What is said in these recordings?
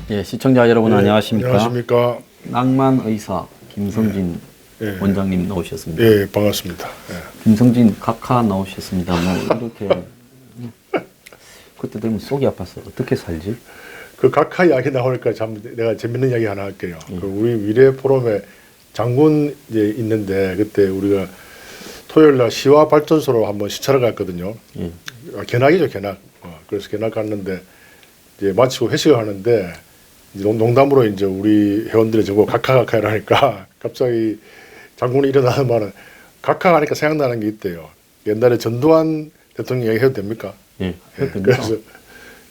예, 시청자 여러분 안녕하십니까? 안녕하십니까? 낭만 의사 김성진 원장님 나오셨습니다. 예, 반갑습니다. 김성진 각하 나오셨습니다. 뭐 이렇게 그때 되면 속이 아팠어. 어떻게 살지? 그 각하 이야기 나오니까 참 내가 재밌는 이야기 하나 할게요. 그 우리 미래 포럼에 장군 이제 있는데 그때 우리가 토요일 날 시와 발전소로 한번 시찰을 갔거든요. 견학이죠, 견학. 그래서 견학 갔는데 이제 마치고 회식을 하는데 이제 농담으로 이제 우리 회원들이 저거 각하 이러니까 갑자기 장군이 일어나는 말은 각하 하니까 생각나는 게 있대요. 옛날에 전두환 대통령 얘기 해도 됩니까? 예, 해도 됩니다. 그래서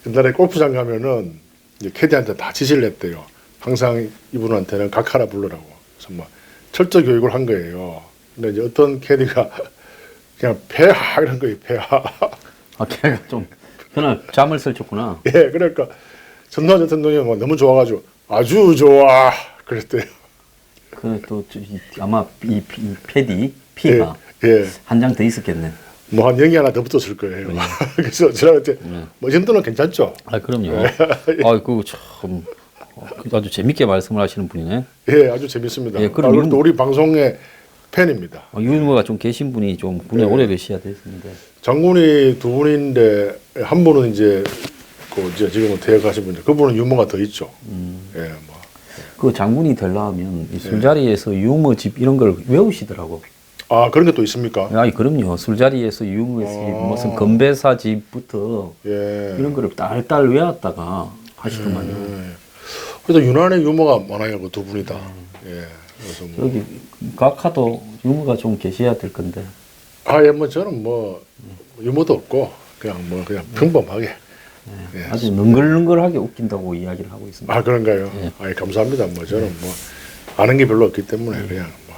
옛날에 골프장 가면은 이제 캐디한테 다 지시를 했대요. 항상 이분한테는 각하라 부르라고. 그래서 막 철저 교육을 한 거예요. 근데 이제 어떤 캐디가 그냥 폐하 이런 거예요, 폐하. 아, 걔가 좀 그날 잠을 설쳤구나. 예, 그러니까 전두환 대통령이 너무 좋아가지고 아주 좋아 그랬대요. 그 또 아마 이 피가 예. 한 장 더 있었겠네. 뭐 한 영이 하나 더 붙었을 거예요. 그래서 저한테 뭐 이 정도는 괜찮죠? 아, 그럼요. 아이고 참 아주 재밌게 말씀을 하시는 분이네. 예, 아주 재밌습니다. 예, 그럼 우리 방송의 팬입니다. 유머가 좀 계신 분이 좀 군에 오래 계셔야 됐습니다. 장군이 두 분인데 한 분은 이제 그 이제 지금은 퇴역하신 분인데 그분은 유머가 더 있죠. 예, 뭐. 그 장군이 되려면 이 술자리에서 유머집 이런 걸 외우시더라고. 아, 그런 게 또 있습니까? 아니 그럼요. 술자리에서 유머집 무슨 건배사집부터 이런 거를 딸딸 외웠다가 하시더만요. 그래서 유난히 유머가 많아요, 그 두 분이 다. 예. 그래서 뭐. 여기 각하도 유머가 좀 계셔야 될 건데. 아, 예, 뭐 저는 뭐 유머도 없고 그냥 평범하게. 예. 아주 능글능글하게 웃긴다고 이야기를 하고 있습니다. 아, 그런가요? 예. 아, 감사합니다. 뭐 저는 뭐 아는 게 별로 없기 때문에 그냥 뭐.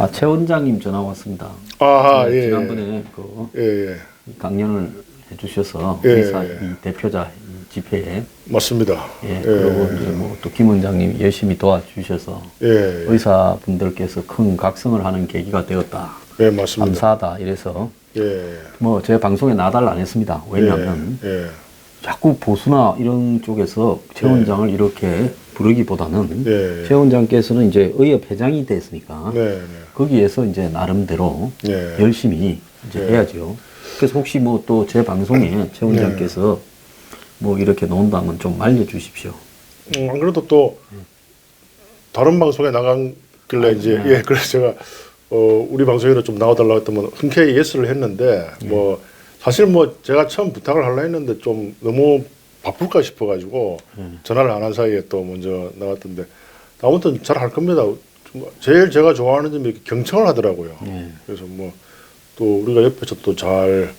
아, 최 원장님 전화 왔습니다. 아하, 예. 지난번에 그 예, 예. 강연을 해주셔서 예, 의사 예. 이 대표자 이 집회에 맞습니다. 예, 그리고 이제 뭐 또 김 원장님 열심히 도와주셔서 예. 의사분들께서 큰 각성을 하는 계기가 되었다. 예, 맞습니다. 감사하다. 이래서 예. 뭐 제 방송에 나달 안 했습니다. 왜냐하면 예. 자꾸 보수나 이런 쪽에서 최 원장을 이렇게 부르기보다는 예. 최 원장께서는 이제 의협 회장이 됐으니까 네, 네. 거기에서 이제 나름대로 예. 열심히 이제 해야죠. 그래서 혹시 뭐 또 제 방송에 최 원장께서 뭐 이렇게 나온다면 좀 알려주십시오. 안 그래도 또 다른 방송에 나간길래 이제 예, 그래서 제가 우리 방송에도 좀 나와달라고 했더니 흔쾌히 예스를 했는데 뭐 사실 뭐 제가 처음 부탁을 하려 했는데 좀 너무 바쁠까 싶어가지고 전화를 안 한 사이에 또 먼저 나왔던데 아무튼 잘 할 겁니다. 제일 제가 좋아하는 점이 이렇게 경청을 하더라고요. 그래서 뭐 또 우리가 옆에서 또 잘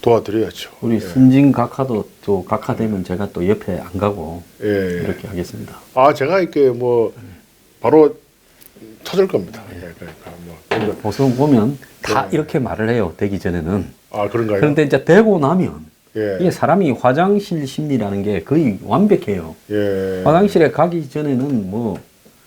도와드려야죠. 우리 순진 각하도 또 각하 되면 제가 또 옆에 안 가고 이렇게 하겠습니다. 아, 제가 이렇게 뭐 바로 찾을 겁니다. 그러니까 뭐 보통 보면 다 이렇게 말을 해요. 되기 전에는. 아, 그런가요? 그런데 이제 되고 나면 예. 이게 사람이 화장실 심리라는 게 거의 완벽해요. 예. 화장실에 가기 전에는 뭐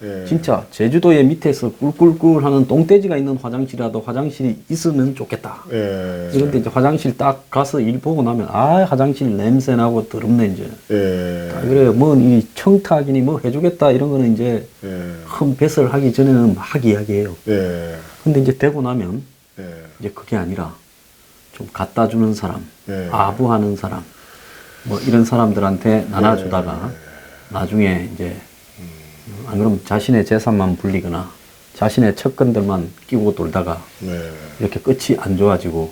예. 진짜 제주도의 밑에서 꿀꿀꿀 하는 똥돼지가 있는 화장실이라도 화장실이 있으면 좋겠다. 예. 그런데 이제 화장실 딱 가서 일 보고 나면 아, 화장실 냄새 나고 더럽네 이제. 예. 그래요. 뭐 이 청탁이니 뭐 해주겠다 이런 거는 이제 큰 뱃을 하기 전에는 막 이야기해요. 예. 근데 이제 되고 나면 예. 이제 그게 아니라 좀 갖다 주는 사람, 예. 아부하는 사람, 뭐 이런 사람들한테 나눠주다가 나중에 이제 안 그러면 자신의 재산만 불리거나 자신의 척근들만 끼고 돌다가 이렇게 끝이 안 좋아지고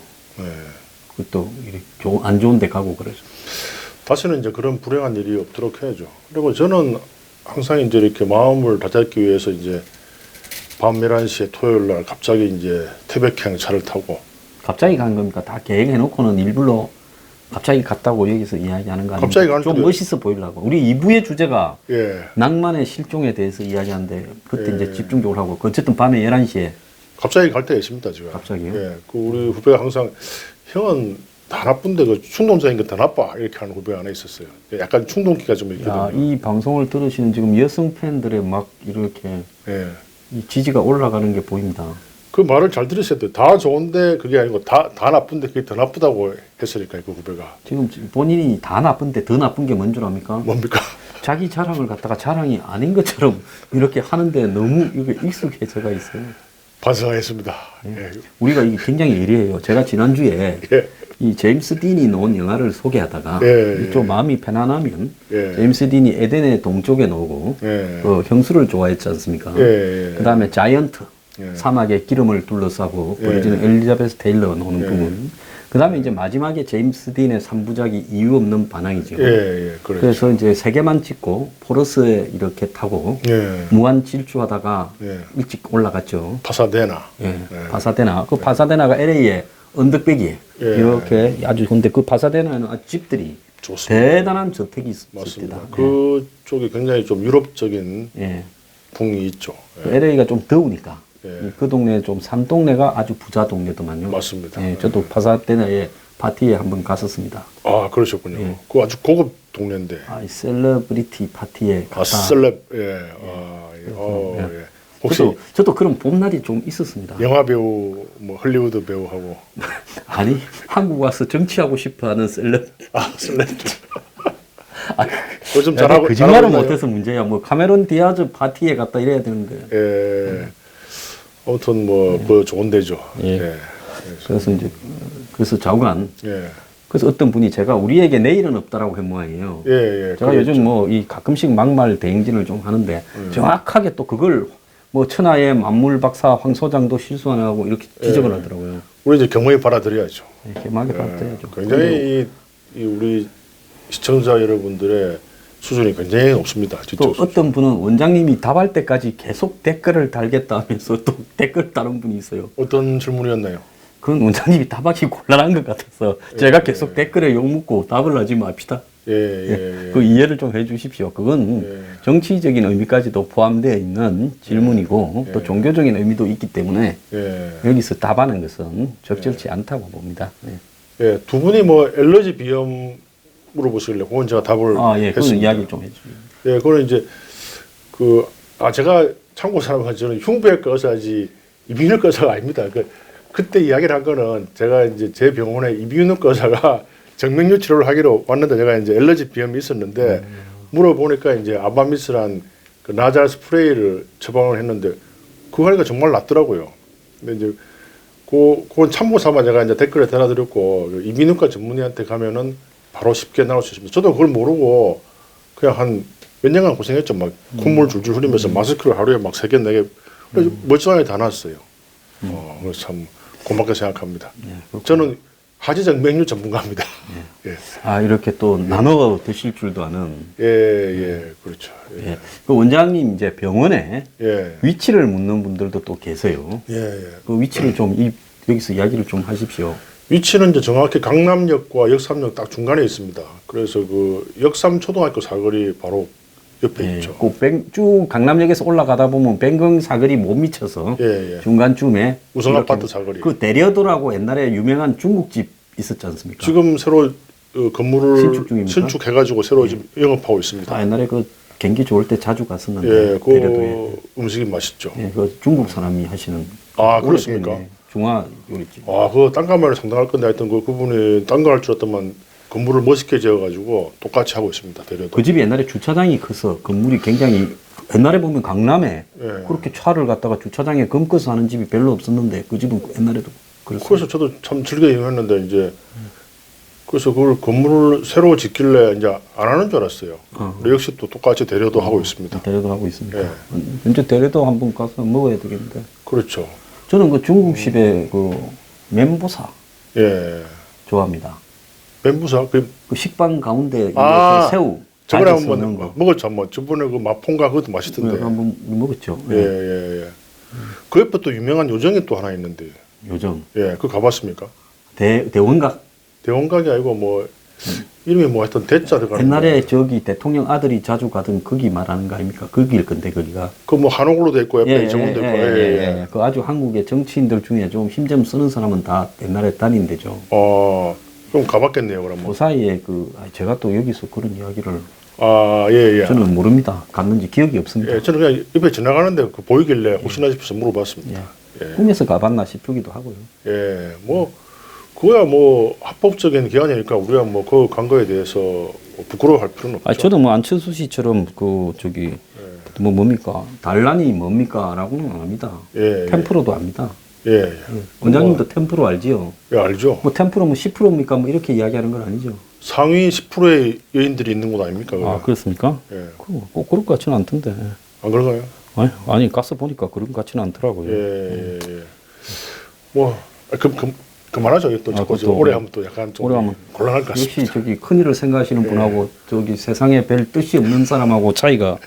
그것도 이렇게 안 좋은 데 가고 그러죠. 다시는 이제 그런 불행한 일이 없도록 해야죠. 그리고 저는 항상 이제 이렇게 마음을 다잡기 위해서 이제 밤 11시에 토요일 날 갑자기 이제 태백행 차를 타고 갑자기 간 겁니까? 다 계획해 놓고는 일부러 갑자기 갔다고 여기서 이야기하는 거 아닙니까? 갑자기 가는 좀 때도- 멋있어 보이려고. 우리 2부의 주제가 예. 낭만의 실종에 대해서 이야기하는데 그때 이제 집중적으로 하고 어쨌든 밤에 11시에 갑자기 갈 때가 있습니다, 지금. 갑자기요? 예. 그 우리 후배가 항상 형은 다 나쁜데 그 충동적인 게 더 나빠 이렇게 하는 후배가 하나 있었어요. 약간 충동기가 좀 있거든요. 야, 이 방송을 들으시는 지금 여성 팬들의 막 이렇게 예. 이 지지가 올라가는 게 보입니다. 그 말을 잘 들으셔야 돼요. 다 좋은데 그게 아니고 다 나쁜데 그게 더 나쁘다고 했으니까 그 후배가. 지금 본인이 다 나쁜데 더 나쁜 게 뭔 줄 압니까? 뭡니까? 자기 자랑을 갖다가 자랑이 아닌 것처럼 이렇게 하는데 너무 이게 익숙해져가 있어요. 반성하겠습니다. 예. 우리가 이게 굉장히 예리해요. 제가 지난주에 예. 이 제임스 딘이 나온 영화를 소개하다가 예, 좀 마음이 편안하면 예. 제임스 딘이 에덴의 동쪽에 나오고 예. 형수를 좋아했지 않습니까? 예. 그 다음에 자이언트 예. 사막에 기름을 둘러싸고 예. 버리지는 엘리자베스 테일러가 나오는 예. 부분. 그 다음에 이제 마지막에 제임스 딘의 3부작이 이유 없는 반항이죠. 예. 그렇죠. 그래서 이제 3개만 찍고 포러스에 이렇게 타고 예. 무한 질주하다가 예. 일찍 올라갔죠. 파사데나. 예, 파사데나. 그 파사데나가 LA의 언덕배기에 예. 이렇게 아주 근데 그 파사데나에는 아주 집들이 좋습니다. 대단한 저택이 있습니다. 맞습니다. 그쪽이 굉장히 좀 유럽적인 예. 풍이 있죠. 그 LA가 좀 더우니까 예. 그 동네 좀 산 동네가 아주 부자 동네더만요. 맞습니다. 예, 저도 파사데나에 파티에 한번 갔었습니다. 아, 그러셨군요. 예. 그 아주 고급 동네인데. 아, 이 셀러브리티 파티에 아, 갔다. 셀럽. 예. 아, 예. 예. 예. 혹시 저도 그런 봄날이 좀 있었습니다. 영화 배우, 뭐 헐리우드 배우하고 아니 한국 와서 정치하고 싶어하는 셀럽. 아, 셀럽. 아, 요즘 야, 잘하고 거짓말을 잘하고 있나요? 못해서 문제야. 뭐 카메론 디아즈 파티에 갔다 이래야 되는데. 예. 아무튼 뭐 그 좋은 데죠. 예. 예. 그래서 이제 그래서 좌우간. 예. 그래서 어떤 분이 제가 우리에게 내일은 없다라고 한 모양이에요. 예, 예. 제가 그랬죠. 요즘 뭐 이 가끔씩 막말 대행진을 좀 하는데 정확하게 또 그걸 뭐 천하의 만물 박사 황 소장도 실수 안 하고 이렇게 지적을 하더라고요. 우리 이제 경험히 받아들여야죠. 이렇게 막에 받아야죠. 굉장히 이 우리 시청자 여러분들의 수준이 굉장히 높습니다. 또 지적 수준. 어떤 분은 원장님이 답할 때까지 계속 댓글을 달겠다 하면서 또 댓글 다른 분이 있어요. 어떤 질문이었나요? 그건 원장님이 답하기 곤란한 것 같아서 제가 계속 댓글에 욕먹고 답을 하지 맙시다. 예, 예, 예. 그 이해를 좀 해주십시오. 그건 예. 정치적인 의미까지도 포함되어 있는 질문이고 예. 또 종교적인 의미도 있기 때문에 예. 여기서 답하는 것은 적절치 않다고 봅니다. 네. 예, 두 분이 뭐 엘러지 비염 물어보시길래 그건 제가 답을 아, 예, 그건 했습니다. 이야기 좀 해주세요. 예, 그거는 이제 제가 참고 사람은 저는 흉부외과 의사지 이비인후과 의사가 아닙니다. 그때 이야기를 한 거는 제가 이제 제 병원에 이비인후과 의사가 정맥류 치료를 하기로 왔는데 제가 이제 엘러지 비염이 있었는데 물어보니까 이제 아바미스란 그 나잘 스프레이를 처방을 했는데 그거 하니까 정말 낫더라고요. 근데 이제 그건 참고 삼아 제가 이제 댓글에 달아드렸고 그 이비인후과 전문의한테 가면은 바로 쉽게 나올 수 있습니다. 저도 그걸 모르고 그냥 한 몇 년간 고생했죠. 막 콧물 줄줄 흘리면서 마스크를 하루에 막 3개, 4개 멀쩡하게 다 놨어요. 그래서 참 고맙게 생각합니다. 네, 저는 하지정 맥류 전문가입니다. 예. 아, 이렇게 또 나눠 드실 줄도 아는. 예, 그렇죠. 예. 예. 그 원장님 이제 병원에 예. 위치를 묻는 분들도 또 계세요. 예. 그 위치를 좀 여기서 이야기를 좀 하십시오. 위치는 이제 정확히 강남역과 역삼역 딱 중간에 있습니다. 그래서 그 역삼초등학교 사거리 바로 옆에 예, 있죠. 쭉 강남역에서 올라가다 보면 뱅금 사거리 못 미쳐서 예. 중간쯤에 우성 이렇게 아파트 사거리. 그 대려도라고 옛날에 유명한 중국집 있었지 않습니까? 지금 새로 건물을 신축 중입니까? 신축해가지고 새로 지금 영업하고 있습니다. 아, 옛날에 그 경기 좋을 때 자주 갔었는데 예, 대려도에. 그 음식이 맛있죠. 예, 그 중국 사람이 하시는 아, 그렇습니까? 오래된, 중화 요리집. 아, 그거 딴가마를 상당할 건데 하여튼 그분이 딴 거 할 줄 알았더만 건물을 멋있게 지어가지고 똑같이 하고 있습니다. 대려도. 그 집이 옛날에 주차장이 커서 건물이 굉장히 옛날에 보면 강남에 예. 그렇게 차를 갖다가 주차장에 검거서 하는 집이 별로 없었는데 그 집은 옛날에도 그랬어요. 그래서 저도 참 즐겨 이용했는데 이제 그래서 그걸 건물을 새로 짓길래 이제 안 하는 줄 알았어요. 근데 역시 또 똑같이 대려도 하고 있습니다. 대려도 하고 있습니다. 예. 이제 대려도 한번 가서 먹어야 되겠는데. 그렇죠. 저는 그 중국식의 그 멘보사 예. 좋아합니다. 멘부사 그 그 식빵 가운데 이렇게 아, 새우 저번에 다져서 한번 넣은 거. 먹었죠. 뭐 저번에 그 마퐁가 그것도 맛있던데. 네, 한번 먹었죠. 예. 그 옆에 또 유명한 요정이 또 하나 있는데. 요정 예, 그거 가봤습니까? 대원각 대원각이 아니고 뭐 이름이 뭐 하여튼 대자 들어가는 옛날에 저기 대통령 아들이 자주 가던 거기 말하는 거 아닙니까? 거기일 건데 거기가. 그뭐 한옥으로 돼 있고 옆에 정원도 있고. 예. 그 아주 한국의 정치인들 중에 좀 힘 좀 쓰는 사람은 다 옛날에 다닌 데죠. 그럼 가봤겠네요, 그러면. 그 사이에 제가 또 여기서 그런 이야기를 예. 저는 모릅니다. 갔는지 기억이 없습니다. 예, 저는 그냥 옆에 지나가는데 그 보이길래 혹시나 싶어서 물어봤습니다. 예. 꿈에서 가봤나 싶기도 하고요. 예, 뭐 그거야 뭐 합법적인 기관이니까 우리가 뭐 그 간 거에 대해서 뭐 부끄러워할 필요는 없죠. 저도 뭐 안철수 씨처럼 뭐 뭡니까 단란이 뭡니까라고는 안 합니다. 템프로도 압니다. 원장님도 템프로 알지요? 예, 알죠. 뭐 템프로 뭐 10%입니까? 뭐 이렇게 이야기하는 건 아니죠. 상위 10%의 여인들이 있는 곳 아닙니까? 그거? 그렇습니까? 예. 꼭 그럴 것 같지는 않던데. 안 그런가요? 아니 가서 보니까 그런 것 같지는 않더라고요. 예. 뭐 그만하죠. 또 자꾸 오래 하면 또 약간 좀 곤란할 것 같습니다. 역시 저기 큰일을 생각하시는 분하고 저기 세상에 별 뜻이 없는 사람하고 차이가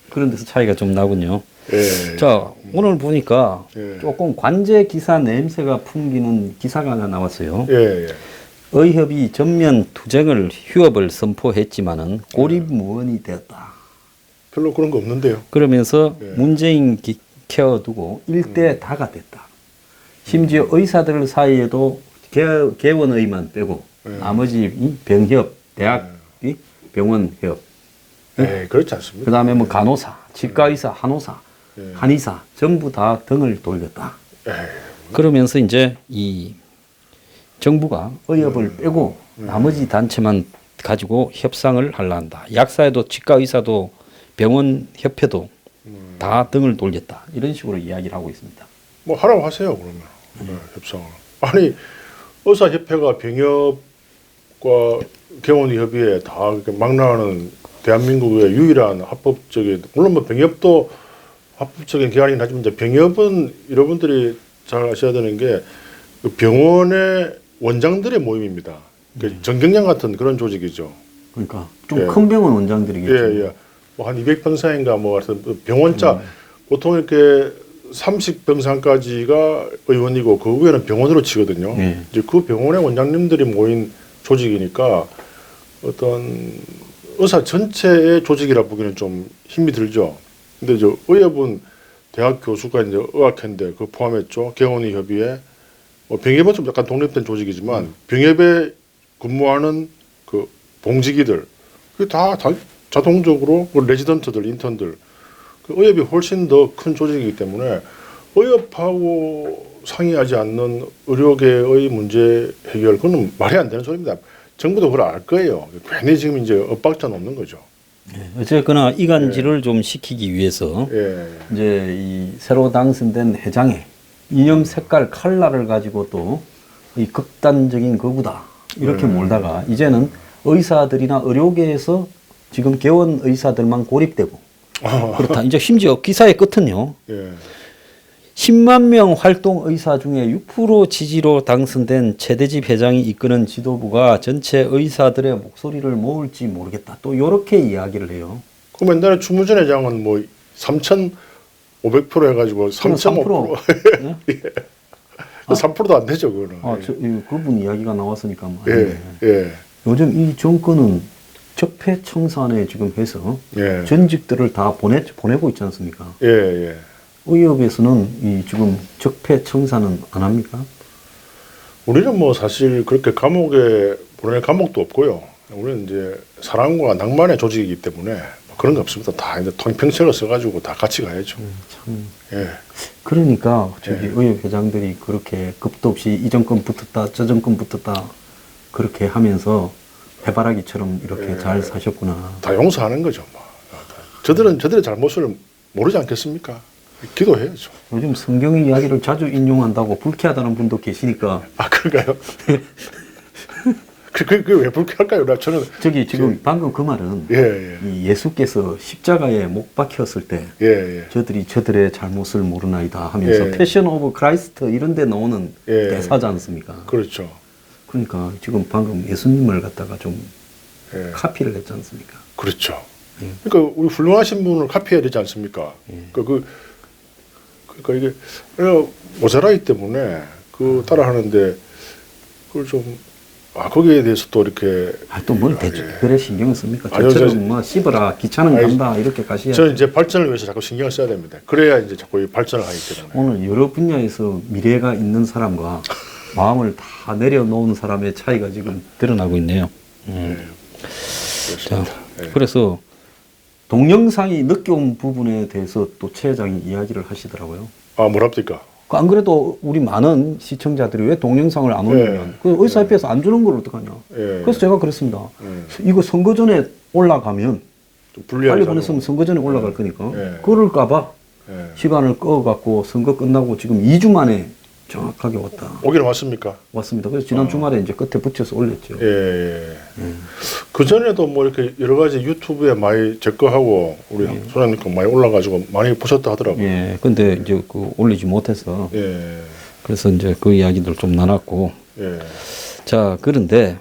그런 데서 차이가 좀 나군요. 자, 오늘 보니까 조금 관제 기사 냄새가 풍기는 기사가 하나 나왔어요. 의협이 전면 투쟁을 휴업을 선포했지만은 고립무원이 되었다. 별로 그런 거 없는데요. 그러면서 문재인 케어두고 일대 다가 됐다. 심지어 의사들 사이에도 개원의만 빼고 나머지 이 병협, 대학이 병원협, 그렇지 않습니다. 그 다음에 뭐 간호사, 치과의사, 한의사, 한의사 전부 다 등을 돌렸다. 그러면서 이제 이 정부가 의협을 빼고 나머지 단체만 가지고 협상을 하려 한다. 약사에도 치과의사도 병원협회도 다 등을 돌렸다. 이런 식으로 이야기를 하고 있습니다. 뭐 하라고 하세요 그러면 협상을. 아니 의사협회가 병협과 개원의협의회 다 이렇게 망라하는 대한민국의 유일한 합법적인, 물론 뭐 병협도 합법적인 기관이긴 하지만 이제 병협은 여러분들이 잘 아셔야 되는 게 그 병원의 원장들의 모임입니다. 정경련 같은 그런 조직이죠. 그러니까 좀 큰 병원 원장들이겠죠. 뭐 한 200병상인가 뭐 하여튼 병원자 보통 이렇게 30병상까지가 의원이고 그 위에는 병원으로 치거든요. 이제 그 병원의 원장님들이 모인 조직이니까 어떤 의사 전체의 조직이라 보기는 좀 힘이 들죠. 근데 저 의협은 대학 교수가 이제 의학회인데 그 포함했죠. 개원의 협의회. 병협은 좀 약간 독립된 조직이지만 병협에 근무하는 그 봉직이들 그게 다 자동적으로 그 레지던트들, 인턴들 그 의협이 훨씬 더 큰 조직이기 때문에 의협하고 상의하지 않는 의료계의 문제 해결 그건 말이 안 되는 소리입니다. 정부도 그걸 알 거예요. 괜히 지금 이제 엇박자 놓는 거죠. 어쨌거나 이간질을 좀 시키기 위해서 이제 이 새로 당선된 회장의 이념 색깔 컬러를 가지고 또 이 극단적인 거구다 이렇게 몰다가 이제는 의사들이나 의료계에서 지금 개원 의사들만 고립되고 그렇다. 이제 심지어 기사의 끝은요. 10만 명 활동 의사 중에 6% 지지로 당선된 최대집 회장이 이끄는 지도부가 전체 의사들의 목소리를 모을지 모르겠다. 또 이렇게 이야기를 해요. 그럼 옛날에 추무전 회장은 뭐 3,500% 해가지고 3.5%. 네? 3%도 안 되죠, 그거는. 그분 이야기가 나왔으니까 뭐. 요즘 이 정권은 적폐청산에 지금 해서 전직들을 다 보내고 있지 않습니까? 의협에서는 이 지금 적폐청산은 안 합니까? 우리는 뭐 사실 그렇게 감옥에 보낼 감옥도 없고요. 우리는 이제 사랑과 낭만의 조직이기 때문에 그런 거 없습니다. 다 이제 통평책을 써가지고 다 같이 가야죠. 그러니까 저기 의협 회장들이 그렇게 급도 없이 이 정권 붙었다, 저 정권 붙었다 그렇게 하면서 해바라기처럼 이렇게 잘 사셨구나. 다 용서하는 거죠. 뭐. 저들의 잘못을 모르지 않겠습니까? 기도해야죠. 요즘 성경 이야기를 자주 인용한다고 불쾌하다는 분도 계시니까. 그런가요? 그게 왜 불쾌할까요? 저는 지금 방금 그 말은 이 예수께서 십자가에 못 박혔을 때 저들의 잘못을 모르나이다 하면서 패션 오브 크라이스트 이런 데 나오는 대사지 않습니까? 그렇죠. 그러니까 지금 방금 예수님을 갖다가 좀 카피를 했지 않습니까? 그렇죠. 그러니까 우리 훌륭하신 분을 카피해야 되지 않습니까? 그러니까 이게 모자라기 때문에 그 따라하는데 그걸 좀 거기에 대해서 또 이렇게 또 뭘 대충 그래 신경을 씁니까? 아니요, 저처럼 뭐 씹어라 귀찮은 아니, 간다 이렇게 가셔야 저는 이제 발전을 위해서 자꾸 신경을 써야 됩니다. 그래야 이제 자꾸 이 발전을 하기 때문에. 오늘 여러 분야에서 미래가 있는 사람과 마음을 다 내려놓은 사람의 차이가 지금 드러나고 있네요. 자, 그렇습니다. 예. 그래서 동영상이 늦게 온 부분에 대해서 또 최 회장이 이야기를 하시더라고요. 뭐랍니까? 안 그래도 우리 많은 시청자들이 왜 동영상을 안 올리면 그 의사협회에서 안 주는 걸 어떡하냐. 예. 그래서 제가 그랬습니다. 이거 선거 전에 올라가면 좀 불리하게 빨리 보냈으면 선거 전에 올라갈 거니까 예. 그럴까봐 예. 시간을 꺼갖고 선거 끝나고 지금 2주 만에 정확하게 오기는 왔습니까? 왔습니다. 그래서 지난 주말에 이제 끝에 붙여서 올렸죠. 예. 그 전에도 뭐 이렇게 여러 가지 유튜브에 많이 제 거 하고 우리 소장님 거 많이 올라가지고 많이 보셨다 하더라고요. 예. 근데 이제 그 올리지 못해서 예. 그래서 이제 그 이야기들 좀 나눴고. 예. 자, 그런데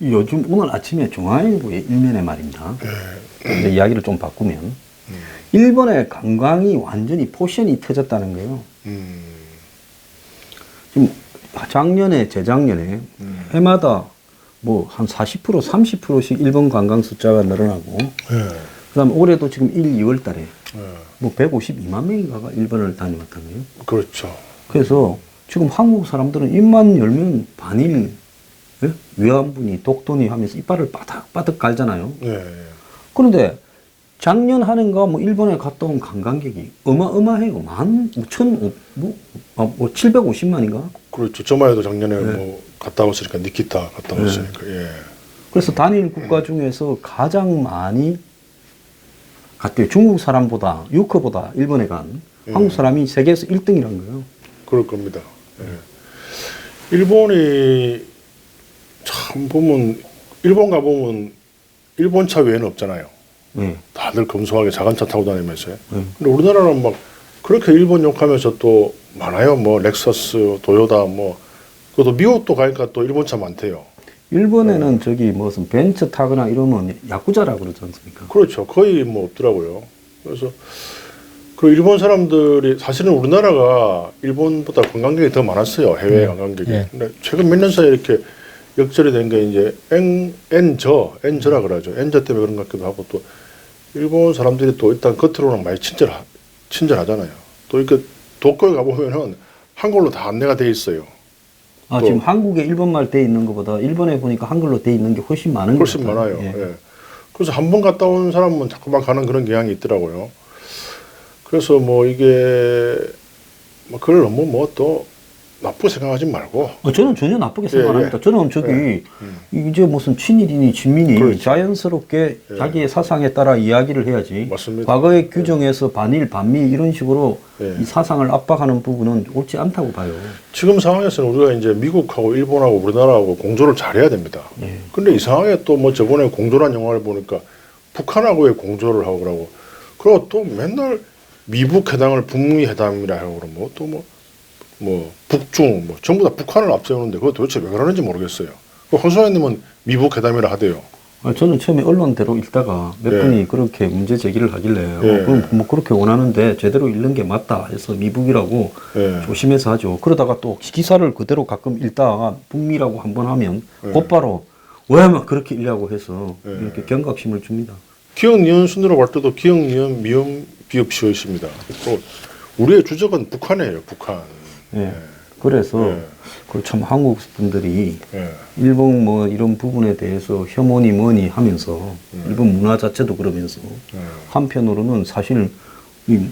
요즘 오늘 아침에 중앙일보의 일면에 말입니다. 근데 이야기를 좀 바꾸면 일본의 관광이 완전히 포션이 터졌다는 거예요. 지금 작년에 재작년에 해마다 뭐 한 40% 30%씩 일본 관광 숫자가 늘어나고 그다음 올해도 지금 1, 2월 달에 뭐 152만 명인가가 일본을 다녀왔다는 거예요. 그렇죠. 그래서 지금 한국 사람들은 입만 열면 반일 예? 외환분이 독도니 하면서 이빨을 바닥바닥 갈잖아요. 예. 그런데 작년 한해인가 뭐 일본에 갔다 온 관광객이 어마어마해요. 750만인가? 그렇죠. 저만 해도 작년에 뭐 갔다 왔으니까 니키타 갔다 왔으니까. 예. 그래서 단일 국가 중에서 가장 많이 갔대요. 중국 사람보다, 유커보다 일본에 간 한국 사람이 세계에서 1등이란 거예요. 그럴 겁니다. 예. 일본이 참 보면 일본 가보면 일본 차 외에는 없잖아요. 네. 다들 검소하게 작은 차 타고 다니면서요. 근데 우리나라는 막 그렇게 일본 욕하면서 또 많아요. 뭐 렉서스, 도요타 뭐 그것도 미국도 가니까 또 일본 차 많대요. 일본에는 저기 무슨 벤츠 타거나 이러면 야쿠자라고 그러지 않습니까? 그렇죠. 거의 뭐 없더라고요. 그래서 그 일본 사람들이 사실은 우리나라가 일본보다 관광객이 더 많았어요. 해외 관광객이. 근데 최근 몇 년 사이에 이렇게 역전이 된 게 이제 엔저라 그러죠. 엔저 때문에 그런 것 같기도 하고 또 일본 사람들이 또 일단 겉으로는 많이 친절하잖아요. 또 이렇게 도쿄에 가보면은 한글로 다 안내가 돼 있어요. 아, 지금 한국에 일본말 돼 있는 것보다 일본에 보니까 한글로 돼 있는 게 훨씬 많은 것 훨씬 같아요. 많아요. 예. 그래서 한 번 갔다 온 사람은 자꾸만 가는 그런 경향이 있더라고요. 그래서 뭐 이게 뭐 그걸 너무 뭐 또 나쁘게 생각하지 말고. 저는 전혀 나쁘게 생각 안 합니다. 저는 저기 이제 무슨 친일이니 친민이 그렇죠. 자연스럽게 자기의 사상에 따라 이야기를 해야지. 맞습니다. 과거의 규정에서 반일 반미 이런 식으로 예. 이 사상을 압박하는 부분은 옳지 않다고 봐요. 지금 상황에서는 우리가 이제 미국하고 일본하고 우리나라하고 공조를 잘해야 됩니다. 근데 이상하게 또 뭐 저번에 공조란 영화를 보니까 북한하고의 공조를 하고 그러고 그리고 또 맨날 미북 회담을 북미 회담이라 하고 그러면 또 뭐 북중 뭐 전부 다 북한을 앞세우는데 그거 도대체 왜 그러는지 모르겠어요. 황 소장님은 미북 회담이라 하대요. 저는 처음에 언론대로 읽다가 몇 분이 그렇게 문제 제기를 하길래 그럼 뭐 그렇게 원하는데 제대로 읽는 게 맞다 해서 미북이라고 조심해서 하죠. 그러다가 또 기사를 그대로 가끔 읽다가 북미라고 한번 하면 곧바로 왜 막 그렇게 읽냐고 해서 이렇게 경각심을 줍니다. 기억 니은 순으로 갈 때도 기억 니은 미음 비읍 시옷입니다. 또 우리의 주적은 북한이에요. 북한. 그래서 그 참 한국 분들이 예. 일본 뭐 이런 부분에 대해서 혐오니 뭐니 하면서 일본 문화 자체도 그러면서 한편으로는 사실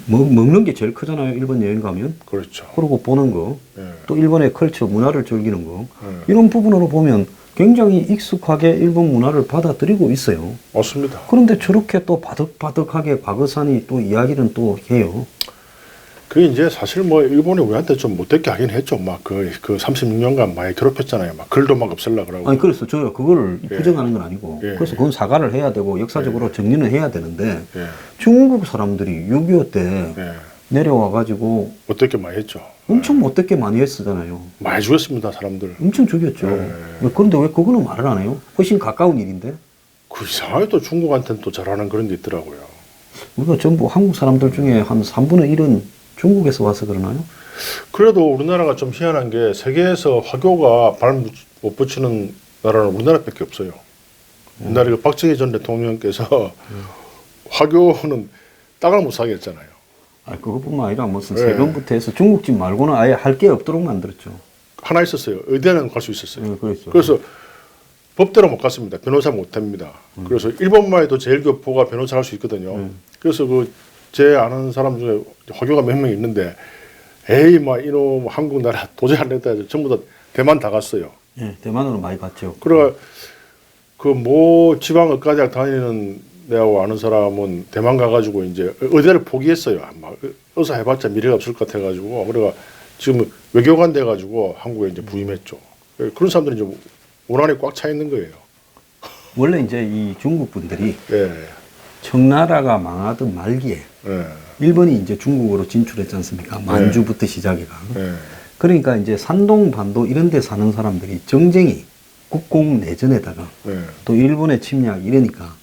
먹는 게 제일 크잖아요. 일본 여행 가면. 그렇죠. 그러고 보는 거, 또 일본의 컬처, 문화를 즐기는 거 이런 부분으로 보면 굉장히 익숙하게 일본 문화를 받아들이고 있어요. 맞습니다. 그런데 저렇게 또 바득바득하게 과거산이 또 이야기는 또 해요. 그게 이제 사실 뭐 일본이 우리한테 좀 못되게 하긴 했죠. 막 그 36년간 많이 괴롭혔잖아요. 막 글도 막 없앨라 그러고. 아니 그래서 저희가 그걸 부정하는 건 아니고 그래서 그건 사과를 해야 되고 역사적으로 정리는 해야 되는데 중국 사람들이 6.25 때 내려와 가지고 못되게 많이 했죠. 엄청 못되게 많이 했었잖아요. 많이 죽였습니다, 사람들. 엄청 죽였죠. 그런데 왜 그거는 말을 안 해요? 훨씬 가까운 일인데. 그 이상하게 또 중국한테는 또 잘하는 그런 게 있더라고요. 우리가 전부 한국 사람들 중에 한 3분의 1은 중국에서 와서 그러나요? 그래도 우리나라가 좀 희한한 게 세계에서 화교가 발 못 붙이는 나라는 우리나라밖에 없어요. 옛날에 그 박정희 전 대통령께서 화교는 땅을 못 사게 했잖아요. 아, 그것뿐만 아니라 무슨 네. 세금부터 해서 중국집 말고는 아예 할 게 없도록 만들었죠. 하나 있었어요. 의대는 갈 수 있었어요. 그렇죠. 그래서 법대로 못 갔습니다. 변호사 못 합니다. 그래서 일본만 해도 제일교포가 변호사 할 수 있거든요. 그래서 그 제 아는 사람 중에 화교가 몇 명 있는데 에이 막 이놈 한국 나라 도저히 안 된다 해서 전부 다 대만 다 갔어요. 예, 대만으로 많이 갔죠. 그래 그 뭐 지방 의과대학 다니는 내하고 아는 사람은 대만 가가지고 이제 의대를 포기했어요. 막 의사 해봤자 미래가 없을 것 같아가지고 그래가 지금 외교관 돼가지고 한국에 이제 부임했죠. 그런 사람들이 이제 원한이 꽉 차 있는 거예요. 원래 이제 이 중국 분들이 예, 청나라가 망하던 말기에 예, 일본이 이제 중국으로 진출했지 않습니까? 만주부터 시작해가. 예, 그러니까 이제 산동, 반도 이런 데 사는 사람들이 정쟁이 국공 내전에다가 예, 또 일본의 침략 이러니까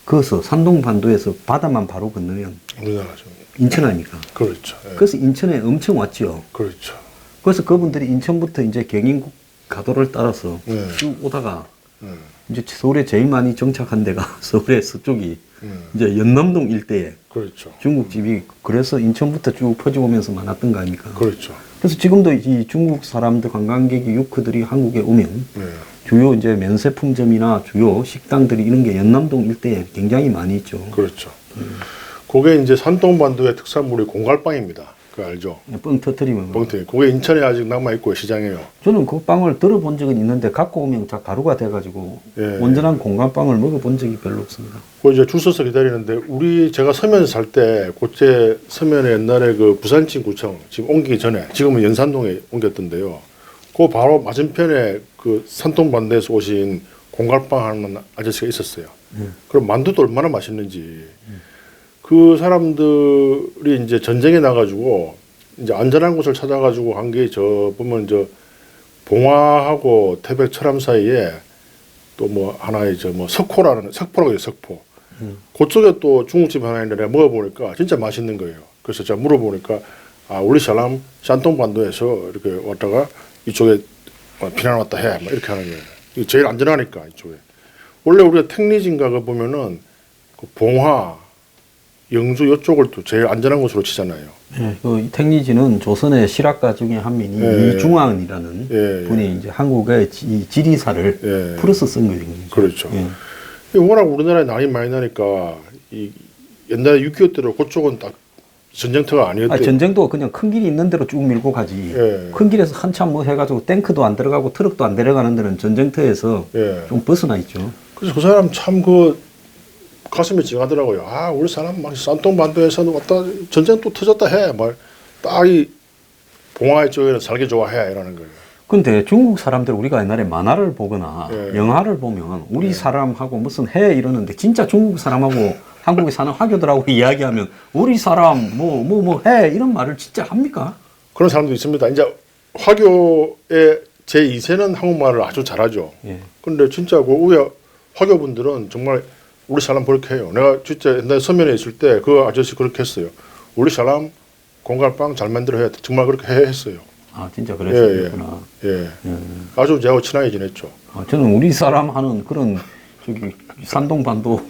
거기서 산동 반도에서 바다만 바로 건너면 우리나라죠. 인천 아닙니까? 그렇죠. 예, 그래서 인천에 엄청 왔죠. 그렇죠. 그래서 그분들이 인천부터 이제 경인국 가도를 따라서 네. 쭉 오다가 예, 이제 서울에 제일 많이 정착한 데가 서울의 서쪽이 예, 이제 연남동 일대에 그렇죠. 중국집이 그래서 인천부터 쭉 퍼져오면서 많았던 거 아닙니까? 그렇죠. 그래서 지금도 이 중국 사람들 관광객이 유크들이 한국에 오면 예, 주요 이제 면세품점이나 주요 식당들이 이런 게 연남동 일대에 굉장히 많이 있죠. 그렇죠. 그게 이제 산동반도의 특산물이 공갈빵입니다. 그거 알죠? 뻥 터트리면. 뻥튀기. 그게 인천에 아직 남아 있고 시장에요. 저는 그 빵을 들어본 적은 있는데 갖고 오면 다 가루가 돼가지고 예. 온전한 공간빵을 먹어본 적이 별로 없습니다. 그 이제 줄 서서 기다리는데 제가 서면 살 때 그때 서면에 옛날에 그 부산진구청 지금 옮기기 전에 지금은 연산동에 옮겼던데요. 그 바로 맞은편에 그 산동반도에서 오신 공갈빵 하는 아저씨가 있었어요. 그럼 만두도 얼마나 맛있는지. 그 사람들이 이제 전쟁에 나가지고 이제 안전한 곳을 찾아가지고 한 게 저 보면 저 봉화하고 태백 철암 사이에 또 뭐 하나의 저 뭐 석포라고 해요, 석포. 그쪽에 또 중국집 하나 있는데 내가 먹어보니까 진짜 맛있는 거예요. 그래서 제가 물어보니까 아 우리 사람 산동반도에서 이렇게 왔다가 이쪽에 피난 왔다 해, 막 이렇게 하는 거예요. 이게 제일 안전하니까 이쪽에. 원래 우리가 택리진가 그 보면은 그 봉화, 영주 이쪽을 또 제일 안전한 곳으로 치잖아요. 예, 그 택리지는 조선의 실학가 중에 한 명이 예. 이중왕이라는 예, 분이 이제 한국의 이 지리사를 예. 풀어서 쓴 거거든요. 그렇죠. 예. 워낙 우리나라에 난이 많이 나니까 이 옛날에 6.25 때로 그쪽은 딱 전쟁터가 아니었대요. 아, 전쟁도 그냥 큰 길이 있는 대로 쭉 밀고 가지. 예. 큰 길에서 한참 뭐 해가지고 탱크도 안 들어가고 트럭도 안 들어가는 데는 전쟁터에서 예. 좀 벗어나 있죠. 그래서 그 사람 참 그 가슴이 찡하더라고요. 아 우리 사람 막 산동반도에서는 왔다 전쟁 또 터졌다 해. 막 딱 이 봉화 쪽에는 살기 좋아해 이러는 거예요. 근데 중국 사람들 우리가 옛날에 만화를 보거나 예. 영화를 보면 우리 사람하고 무슨 해 이러는데 진짜 중국 사람하고 한국에 사는 화교들하고 이야기하면 우리 사람 뭐 해 이런 말을 진짜 합니까? 그런 사람도 있습니다. 이제 화교의 제 2세는 한국말을 아주 잘하죠. 예. 근데 진짜 그 우리 화교분들은 정말 우리 사람 그렇게 해요. 내가 진짜 옛날에 서면에 있을 때 그 아저씨 그렇게 했어요. 우리 사람 공갈빵 잘 만들어 해. 정말 그렇게 했어요. 아 진짜 그랬었구나. 예. 아주 제가 친하게 지냈죠. 아, 저는 우리 사람 하는 그런 저기 산동 반도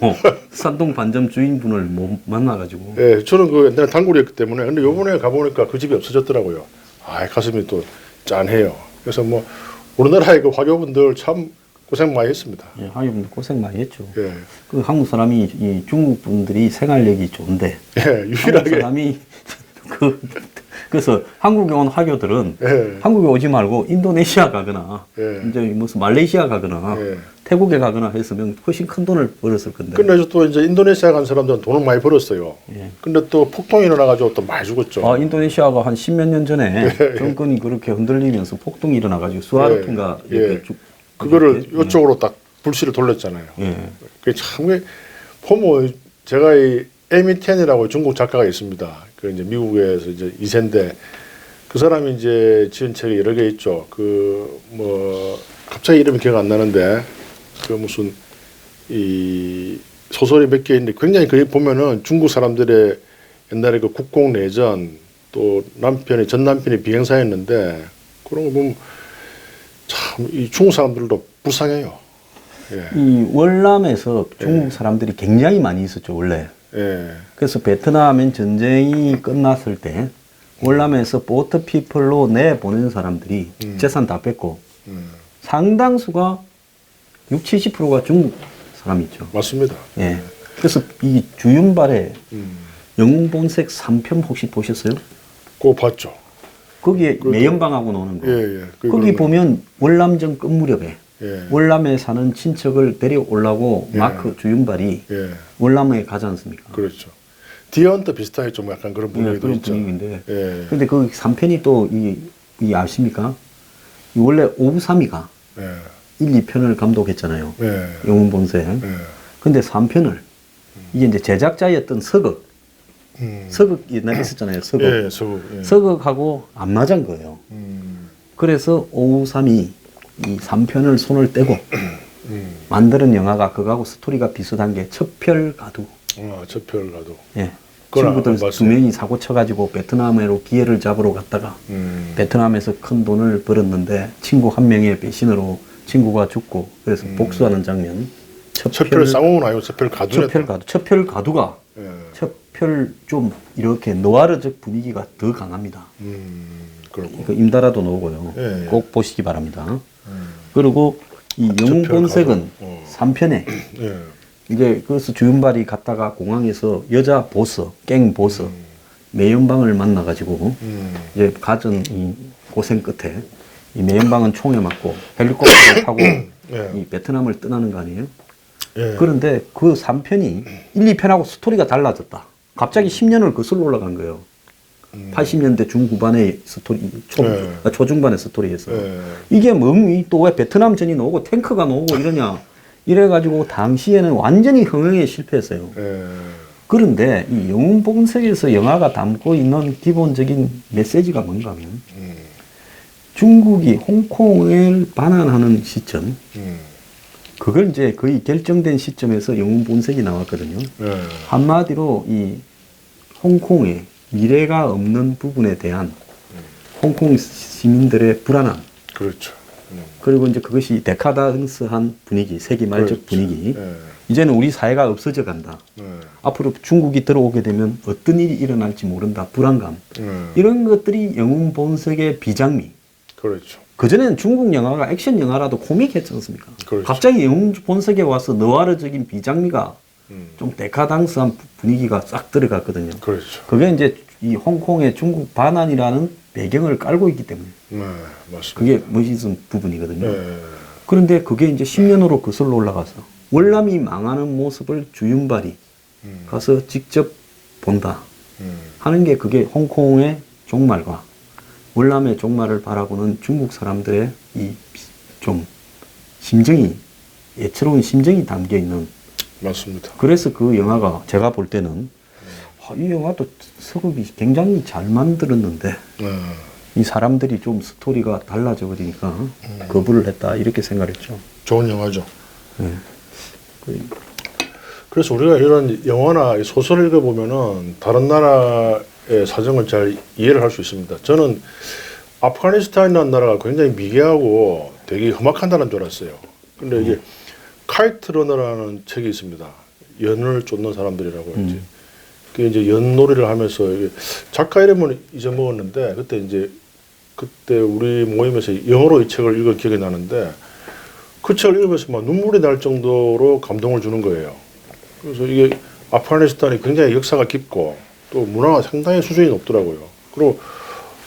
산동 반점 주인분을 못 만나가지고 예, 저는 그 옛날에 단골이었기 때문에 근데 요번에 가보니까 그 집이 없어졌더라고요. 아, 가슴이 또 짠해요. 그래서 뭐 우리나라의 그 화교분들 참 고생 많이 했습니다. 예, 화교분들 고생 많이 했죠. 예, 그 한국 사람이 이 중국 분들이 생활력이 좋은데 예, 한국 유일하게 사람이 그래서 한국에 온 화교들은 예. 한국에 오지 말고 인도네시아 가거나 예. 이제 무슨 말레이시아 가거나 예. 태국에 가거나 했으면 훨씬 큰 돈을 벌었을 건데. 근데 또 이제 인도네시아 간 사람들은 돈을 많이 벌었어요. 예. 근데 또 폭동이 일어나가지고 또 많이 죽었죠. 아, 인도네시아가 한 십몇 년 전에 정권이 그렇게 흔들리면서 폭동이 일어나가지고 수아르트인가 예. 이렇게 예. 그거를 이쪽으로 딱 불씨를 돌렸잖아요. 예. 그게 참 보면 제가 이 에미텐이라고 중국 작가가 있습니다. 그 이제 미국에서 이제 2세인데 그 사람이 이제 지은 책이 여러 개 있죠. 그 뭐 갑자기 이름이 기억 안 나는데 그 무슨 이 소설이 몇 개 있는데 굉장히 그 보면은 중국 사람들의 옛날에 그 국공 내전 또 전 남편이 비행사였는데 그런 거 보면 참 이 중국 사람들도 불쌍해요. 예. 이 월남에서 중국 사람들이 굉장히 많이 있었죠, 원래. 예. 그래서 베트남 전쟁이 끝났을 때 월남에서 보트 피플로 내보낸 사람들이 재산 다 뺐고 상당수가 60, 70%가 중국 사람이죠. 맞습니다. 예. 그래서 이 주윤발의 음. 영웅본색 3편 혹시 보셨어요? 그거 봤죠. 거기에 매연방하고 노는 거. 예, 예. 거기 보면 월남전 끝 무렵에 예. 월남에 사는 친척을 데려오려고 마크 주윤발이 예. 월남에 가지 않습니까? 그렇죠. 디언트 비슷하게 좀 약간 그런 분위기도 그런 있죠. 분위기인데. 예. 근데 그 3편이 또 이 아십니까? 이 원래 오우삼이가 예. 1, 2편을 감독했잖아요. 예. 영웅본색. 예. 근데 3편을 이게 이제 제작자였던 서극. 서극 옛날에 있었잖아요. 서극. 예, 서구. 예. 서극하고 안 맞은 거예요. 그래서 오우삼이 이 3편을 손을 떼고 만드는 영화가 그거하고 스토리가 비슷한 게 첩별가두. 저편 가도. 예. 그건 친구들 맞아요. 두 명이 사고 쳐가지고 베트남으로 기회를 잡으러 갔다가 베트남에서 큰 돈을 벌었는데 친구 한 명의 배신으로 친구가 죽고 그래서 복수하는 장면. 첩별 쌍용은 아니고 첩별 가두네. 첩별가두. 첩별가두가 예. 첩별 좀 이렇게 노아르적 분위기가 더 강합니다. 그렇고. 그 임다라도 나오고요. 예, 예. 꼭 보시기 바랍니다. 그리고 이 영웅본색은 첩별가두. 3편에 예. 이제 그래서 주윤발이 갔다가 공항에서 여자 보스, 갱 보스 매연방을 만나가지고 이제 가진 이 고생 끝에 이 매연방은 총에 맞고 헬리콥터를 타고 예. 이 베트남을 떠나는 거 아니에요? 예. 그런데 그 3편이 1, 2편하고 스토리가 달라졌다. 갑자기 10년을 거슬러 올라간 거예요. 80년대 중후반의 스토리, 초중반의 스토리에서. 예. 이게 뭡니? 또 왜 베트남전이 나오고 탱크가 나오고 이러냐. 이래가지고 당시에는 완전히 흥행에 실패했어요. 예. 그런데 이 영웅본색에서 영화가 담고 있는 기본적인 메시지가 뭔가 하면 중국이 홍콩을 반환하는 시점, 그걸 이제 거의 결정된 시점에서 영웅본색이 나왔거든요. 예. 한마디로 이 홍콩의 미래가 없는 부분에 대한 홍콩 시민들의 불안함, 그렇죠. 그리고 이제 그것이 데카단스한 분위기, 세기 말적 그렇죠. 분위기. 예. 이제는 우리 사회가 없어져 간다. 예. 앞으로 중국이 들어오게 되면 어떤 일이 일어날지 모른다. 불안감. 예. 이런 것들이 영웅본색의 비장미. 그렇죠. 그전에는 중국 영화가 액션 영화라도 코믹했지 않습니까? 그렇죠. 갑자기 영웅본색에 와서 너와르적인 비장미가 좀 데카당스한 분위기가 싹 들어갔거든요. 그렇죠. 그게 이제 이 홍콩의 중국 반환이라는 배경을 깔고 있기 때문에 네, 맞습니다. 그게 멋있는 부분이거든요. 예. 그런데 그게 이제 10년으로 거슬러 올라가서 월남이 망하는 모습을 주윤발이 가서 직접 본다 하는 게 그게 홍콩의 종말과 월남의 종말을 바라보는 중국 사람들의 이 좀 심정이, 예스러운 심정이 담겨 있는. 맞습니다. 그래서 그 영화가 제가 볼 때는 이 영화도 서극이 굉장히 잘 만들었는데 예. 이 사람들이 좀 스토리가 달라져 버리니까 거부를 했다 이렇게 생각했죠. 좋은 영화죠. 네. 그래서 우리가 이런 영화나 소설을 읽어보면은 다른 나라의 사정을 잘 이해를 할 수 있습니다. 저는 아프가니스탄이라는 나라가 굉장히 미개하고 되게 험악한다는 줄 알았어요. 근데 이게 카이트 러너라는 책이 있습니다. 연을 쫓는 사람들이라고 이제 그게 이제 연놀이를 하면서 이게 작가 이름은 잊어먹었는데 그때 우리 모임에서 영어로 이 책을 읽은 기억이 나는데 그 책을 읽으면서 막 눈물이 날 정도로 감동을 주는 거예요. 그래서 이게 아프가니스탄이 굉장히 역사가 깊고 또 문화가 상당히 수준이 높더라고요. 그리고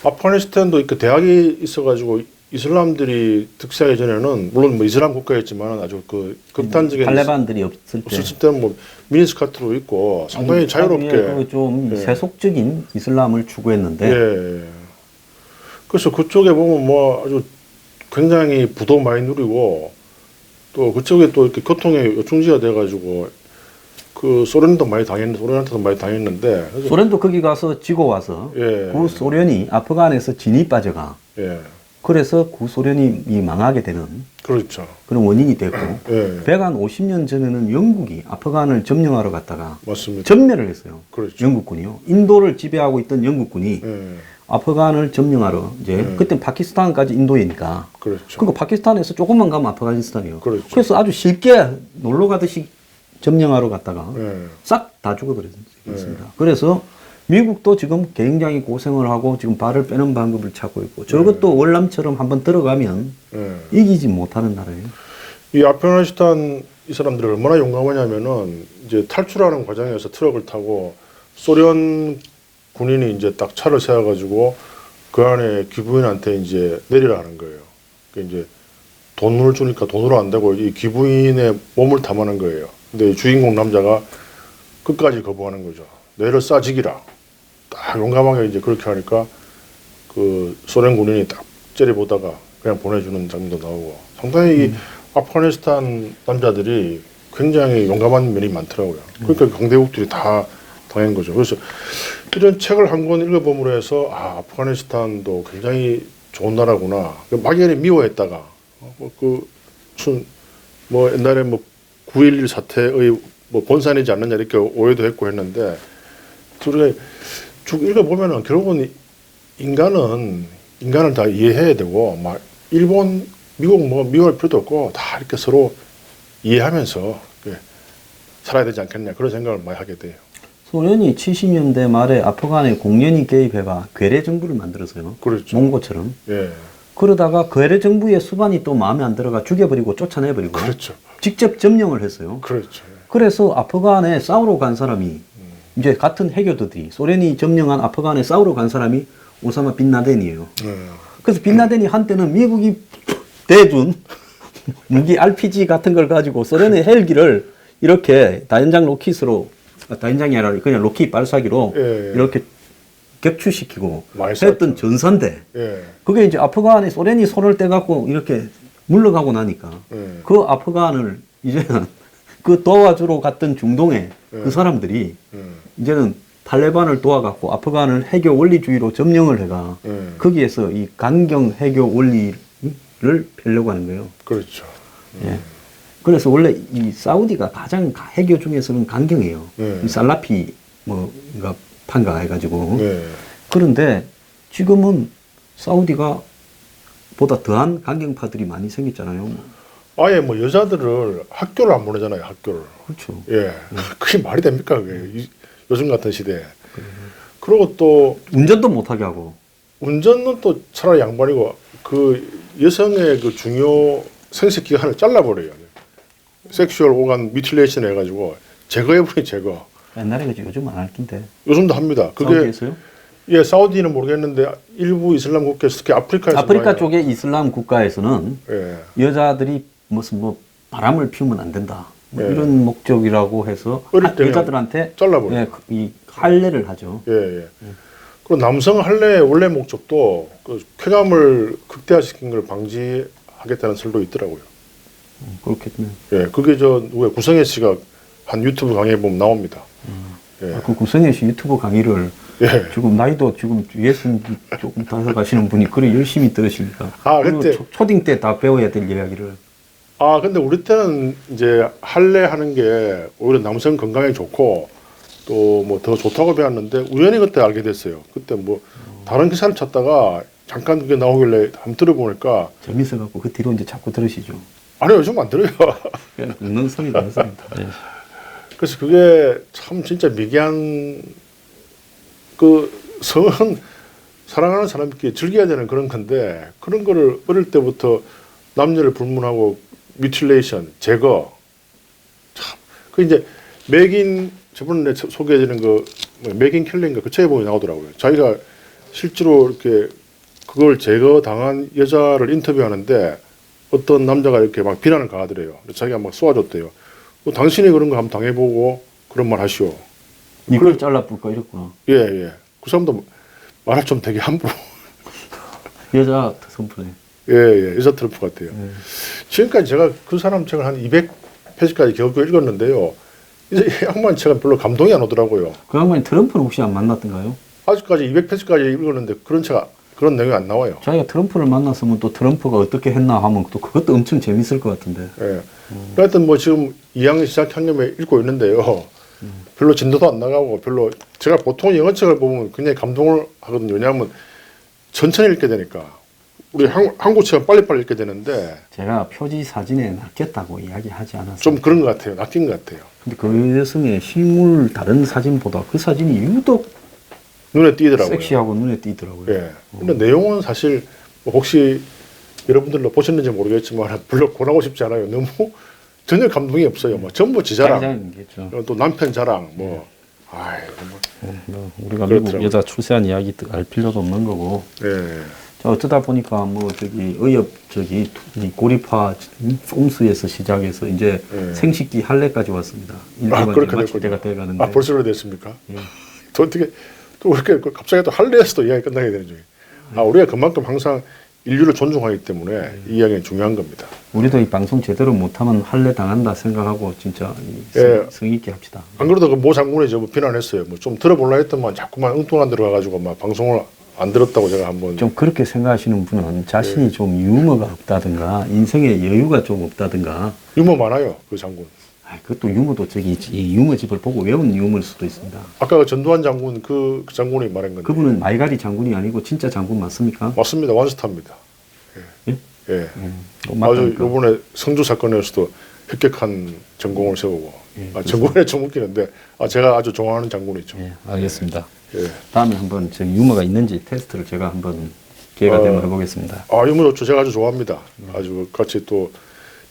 아프가니스탄도 이렇게 대학이 있어가지고 이슬람들이 득세하기 전에는 물론 뭐 이슬람 국가였지만 아주 그 극단적인 탈레반들이 없을 때 없을 때는 뭐 미니스커트로 입고 상당히 자유롭게 좀 예. 세속적인 이슬람을 추구했는데 예. 그래서 그쪽에 보면 뭐 아주 굉장히 부도 많이 누리고 또 그쪽에 또 이렇게 교통의 요충지가 돼가지고 그 소련한테도 많이 당했는데 소련도 거기 가서 지고 와서 예. 그 소련이 아프간에서 진이 빠져가 예. 그래서 구소련이 망하게 되는 그렇죠. 그런 원인이 되고 예. 150년 전에는 영국이 아프간을 점령하러 갔다가 맞습니다. 전멸을 했어요. 그렇죠. 영국군이요. 인도를 지배하고 있던 영국군이 예. 아프간을 점령하러 이제 그때 파키스탄까지 인도이니까 그렇죠. 그러니까 파키스탄에서 조금만 가면 아프가니스탄이에요. 그렇죠. 그래서 아주 쉽게 놀러 가듯이 점령하러 갔다가 예. 싹 다 죽어버렸습니다. 그래서 미국도 지금 굉장히 고생을 하고 지금 발을 빼는 방법을 찾고 있고 저것도 월남처럼 한번 들어가면 예. 이기지 못하는 나라예요. 이 아프가니스탄 이 사람들이 얼마나 용감하냐면은 이제 탈출하는 과정에서 트럭을 타고 소련 군인이 이제 딱 차를 세워가지고 그 안에 기부인한테 이제 내리라 하는 거예요. 그러니까 이제 돈을 주니까 돈으로 안 되고 이 기부인의 몸을 탐하는 거예요. 근데 이 주인공 남자가 끝까지 거부하는 거죠. 내를 싸지기라. 딱 용감하게 이제 그렇게 하니까 그 소련 군인이 딱 째려보다가 그냥 보내주는 장면도 나오고 상당히 이 아프가니스탄 남자들이 굉장히 용감한 면이 많더라고요. 그러니까 강대국들이 다 당한 거죠. 그래서 이런 책을 한 권 읽어봄으로 해서 아, 아프가니스탄도 굉장히 좋은 나라구나. 막연히 미워했다가 뭐 옛날에 뭐 9.11 사태의 뭐 본산이지 않느냐 이렇게 오해도 했고 했는데 우리가 쭉 읽어보면은 결국은 인간을 다 이해해야 되고 막 일본, 미국 뭐 미워할 필요도 없고 다 이렇게 서로 이해하면서 살아야 되지 않겠냐 그런 생각을 많이 하게 돼요. 소련이 70년대 말에 아프간에 공연히 개입해가 괴뢰 정부를 만들었어요. 그렇죠. 몽고처럼. 예. 그러다가 괴뢰 정부의 수반이 또 마음에 안 들어가 죽여버리고 쫓아내버리고 그렇죠. 직접 점령을 했어요. 그렇죠. 그래서 아프간에 싸우러 간 사람이 이제 같은 해교도들이 소련이 점령한 아프간에 싸우러 간 사람이 오사마 빈 라덴이에요. 그래서 빈 라덴이 한때는 미국이 대준 무기 RPG 같은 걸 가지고 소련의 헬기를 이렇게 다연장 로켓으로 다연장이 아니라 그냥 로켓 발사기로 예. 이렇게 격추시키고 많이 했던 전사인데 예. 그게 이제 아프간에 소련이 손을 떼갖고 이렇게 물러가고 나니까 예. 그 아프간을 이제는 그 도와주러 갔던 중동의 그 사람들이 이제는 탈레반을 도와갖고 아프간을 해교 원리주의로 점령을 해가 거기에서 이 강경 해교 원리를 펴려고 하는 거예요. 그렇죠. 예. 그래서 원래 이 사우디가 가장 해교 중에서는 강경해요. 이 살라피 뭐가 판가 해가지고. 그런데 지금은 사우디가 보다 더한 강경파들이 많이 생겼잖아요. 아예 뭐 여자들을 학교를 안 보내잖아요. 학교를. 그렇죠. 예. 그게 말이 됩니까? 그게 요즘 같은 시대에. 그리고 또 운전도 못하게 하고. 운전은 또 차라리 양반이고 그 여성의 그 중요 생식 기관을 잘라버려요. 섹슈얼 오간 뮤틸레이션 해가지고 제거해버려 제거. 옛날에 그지 요즘 안 할 텐데. 요즘도 합니다. 그게 사우디에서요? 예 사우디는 모르겠는데 일부 이슬람 국가에서 특히 아프리카에서 아프리카 많이 쪽의 이슬람 국가에서는 예. 여자들이 무슨 뭐 바람을 피우면 안 된다. 뭐 예. 이런 목적이라고 해서 어릴 때 여자들한테 잘라버려. 예, 이 할례를 하죠. 예, 예. 그리고 남성 할례의 원래 목적도 그 쾌감을 극대화시킨 걸 방지하겠다는 설도 있더라고요. 그렇겠네. 예, 그게 저 누구야 구성애 씨가 한 유튜브 강의에 보면 나옵니다. 예. 그 구성애 씨 유튜브 강의를 예. 지금 나이도 지금 예순 조금 다 가시는 분이 그래 열심히 들으십니까? 아, 그리고 그때- 초딩 때 다 배워야 될 이야기를. 아, 근데 우리 때는 이제 할례 하는 게 오히려 남성 건강에 좋고 또 뭐 더 좋다고 배웠는데 우연히 그때 알게 됐어요. 그때 뭐 다른 기사를 찾다가 잠깐 그게 나오길래 한번 들어보니까 재밌어갖고 그 뒤로 이제 자꾸 들으시죠. 아니 요즘 안 들어요. 그냥 웃는 소리 나습니다. 네. 그래서 그게 참 진짜 미개한 그 성은 사랑하는 사람끼리 즐겨야 되는 그런 건데 그런 거를 어릴 때부터 남녀를 불문하고 뮤틸레이션 제거 참 그 이제 맥인 저번에 소개해드린 그 맥인 킬링가 그 책에 보면 나오더라고요. 자기가 실제로 이렇게 그걸 제거 당한 여자를 인터뷰하는데 어떤 남자가 이렇게 막 비난을 가하더래요. 자기가 막 쏘아줬대요. 뭐 당신이 그런 거 한번 당해보고 그런 말 하시오. 이걸 잘라볼까 이랬구나. 예, 예. 그 사람도 말을 좀 되게 함부로. 여자 선풀에. 예, 예. 여자 트럼프 같아요. 지금까지 제가 그 사람 책을 한 200페이지까지 겨우 읽었는데요. 이제 양반 책은 별로 감동이 안 오더라고요. 그 양반이 트럼프는 혹시 안 만났던가요? 아직까지 200페이지까지 읽었는데 그런 책, 그런 내용이 안 나와요. 자기가 트럼프를 만났으면 또 트럼프가 어떻게 했나 하면 또 그것도 엄청 재밌을 것 같은데. 예. 하여튼 뭐 지금 2학년 시작한 김에 읽고 있는데요. 별로 진도도 안 나가고 별로 제가 보통 영어책을 보면 굉장히 감동을 하거든요. 왜냐하면 천천히 읽게 되니까 우리 한국 책은 빨리빨리 읽게 되는데 제가 표지 사진에 낚였다고 이야기하지 않았어요. 좀 그런 것 같아요. 낚인 것 같아요. 근데 그 여성의 실물 다른 사진보다 그 사진이 유독 눈에 띄더라고요. 섹시하고 눈에 띄더라고요. 예. 근데 내용은 사실 뭐 혹시 여러분들도 보셨는지 모르겠지만 별로 권하고 싶지 않아요. 너무 전혀 감동이 없어요. 뭐 전부 지 자랑, 짱짱이겠죠. 또 남편 자랑, 뭐, 아이, 우리가 그렇더라고요. 미국 여자 출세한 이야기 알 필요도 없는 거고. 예. 자, 어쩌다 보니까 뭐 저기 의협 저기 이 고립화 꼼수에서 시작해서 이제 예. 생식기 할례까지 왔습니다. 일부가 이제 그렇게 마칠 됐군요. 때가 돼가는데. 아, 벌써 그래 됐습니까? 예. 또 어떻게 또 그렇게 갑자기 또 할례에서도 이야기 끝나게 되는 중이에요. 아, 우리가 그만큼 항상 인류를 존중하기 때문에 이 이야기는 중요한 겁니다. 우리도 이 방송 제대로 못하면 할례 당한다 생각하고 진짜 예. 성의 있게 합시다. 안 그래도 그 모 장군이 저 비난했어요. 뭐 좀 들어볼라 했더만 자꾸만 엉뚱한 데로 가가지고 막 방송을 안 들었다고 제가 한번. 좀 그렇게 생각하시는 분은 자신이 좀 유머가 없다든가 인생에 여유가 좀 없다든가. 유머 많아요, 그 장군. 아, 그것도 유머도 저기 이 유머집을 보고 외운 유머일 수도 있습니다. 아까 그 전두환 장군 그 장군이 말한 건데. 그분은 말갈이 장군이 아니고 진짜 장군 맞습니까? 맞습니다. 원스타입니다. 예? 예. 또 아주 맞다니까. 이번에 성주 사건에서도 획격한 전공을 세우고. 예, 아, 전공에 좀 웃기는데 제가 아주 좋아하는 장군이죠. 예, 알겠습니다. 예. 다음에 한번 저 유머가 있는지 테스트를 제가 한번 기회가 되면 해보겠습니다. 아, 유머 좋죠. 제가 아주 좋아합니다. 아주 같이 또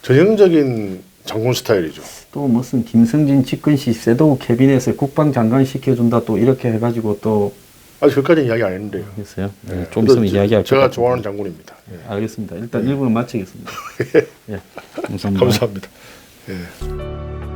전형적인 장군 스타일이죠. 또 무슨 김성진 집권시 셋오브 캐비넷에 국방장관 시켜준다 또 이렇게 해가지고 또 아직 그까지는 이야기 안 했는데요. 했어요. 네, 좀 있으면 이야기할 제가 것 같아요. 좋아하는 장군입니다. 예. 알겠습니다. 일단 1부는 마치겠습니다. 예, 감사합니다. 감사합니다. 예.